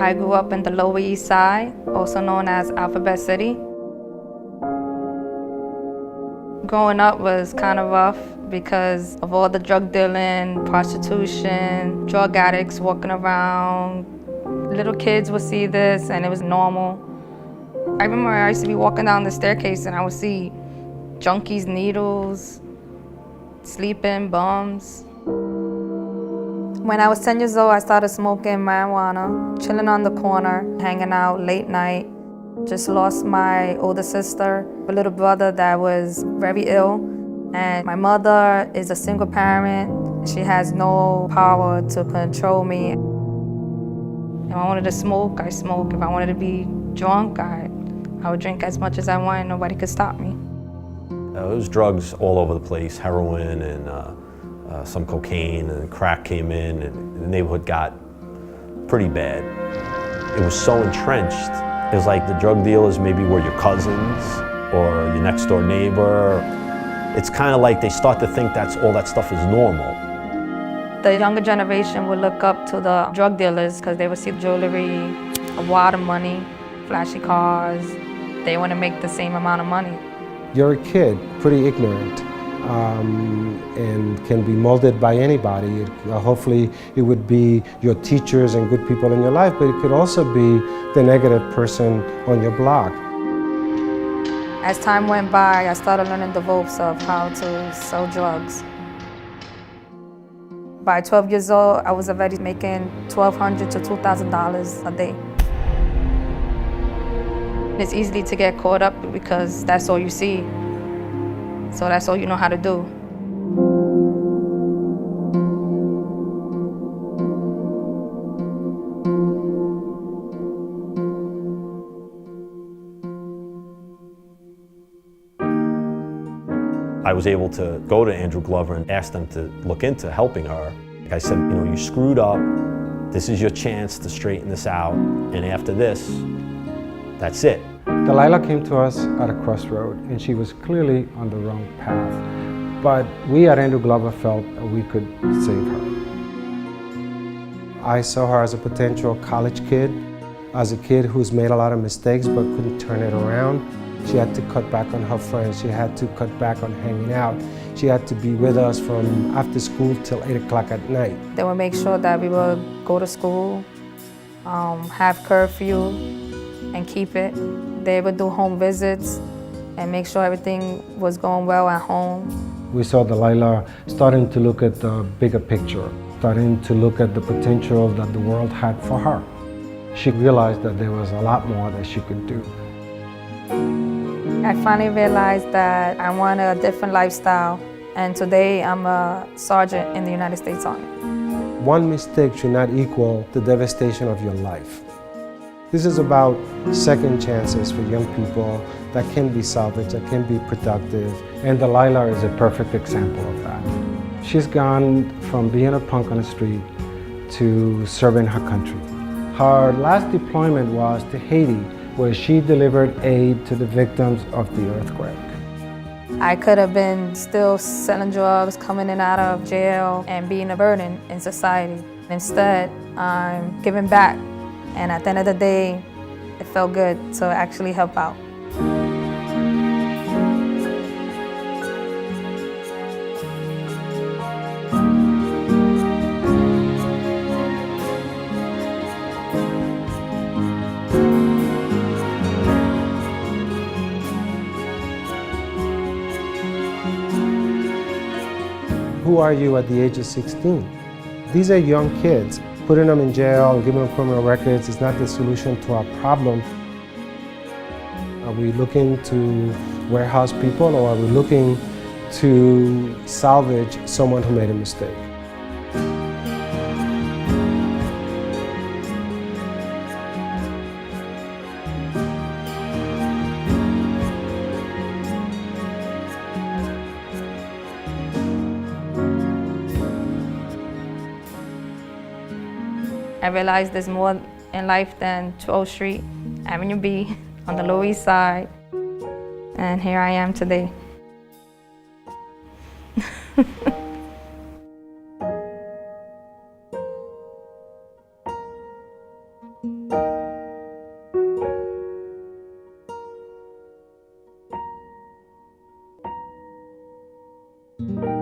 I grew up in the Lower East Side, also known as Alphabet City. Growing up was kind of rough because of all the drug dealing, prostitution, drug addicts walking around. Little kids would see this and it was normal. I remember I used to be walking down the staircase and I would see junkies, needles, sleeping, bums. When I was 10 years old, I started smoking marijuana, chilling on the corner, hanging out late night. Just lost my older sister, a little brother that was very ill, and my mother is a single parent. She has no power to control me. If I wanted to smoke, I smoke. If I wanted to be drunk, I would drink as much as I wanted. Nobody could stop me. There was drugs all over the place, heroin and some cocaine, and crack came in, and the neighborhood got pretty bad. It was so entrenched. It was like the drug dealers maybe were your cousins or your next door neighbor. It's kind of like they start to think that's all that stuff is normal. The younger generation would look up to the drug dealers because they would see jewelry, a wad of money, flashy cars. They want to make the same amount of money. You're a kid, pretty ignorant, and can be molded by anybody. Hopefully it would be your teachers and good people in your life, but it could also be the negative person on your block. As time went by, I started learning the ropes of how to sell drugs. By 12 years old, I was already making $1,200 to $2,000 a day. It's easy to get caught up because that's all you see. So that's all you know how to do. I was able to go to Andrew Glover and ask them to look into helping her. I said, you know, you screwed up. This is your chance to straighten this out. And after this, that's it. Delilah came to us at a crossroad, and she was clearly on the wrong path. But we at Andrew Glover felt that we could save her. I saw her as a potential college kid, as a kid who's made a lot of mistakes but couldn't turn it around. She had to cut back on her friends. She had to cut back on hanging out. She had to be with us from after school till 8 o'clock at night. They would make sure that we would go to school, have curfew, and keep it. They would do home visits and make sure everything was going well at home. We saw Delilah starting to look at the bigger picture, starting to look at the potential that the world had for her. She realized that there was a lot more that she could do. I finally realized that I wanted a different lifestyle, and today I'm a sergeant in the United States Army. One mistake should not equal the devastation of your life. This is about second chances for young people that can be salvaged, that can be productive, and Delilah is a perfect example of that. She's gone from being a punk on the street to serving her country. Her last deployment was to Haiti, where she delivered aid to the victims of the earthquake. I could have been still selling drugs, coming in and out of jail, and being a burden in society. Instead, I'm giving back. And at the end of the day, it felt good to actually help out. Who are you at the age of 16? These are young kids. Putting them in jail and giving them criminal records is not the solution to our problem. Are we looking to warehouse people, or are we looking to salvage someone who made a mistake? I realized there's more in life than 12th Street, Avenue B, on the Lower East Side. And here I am today. you.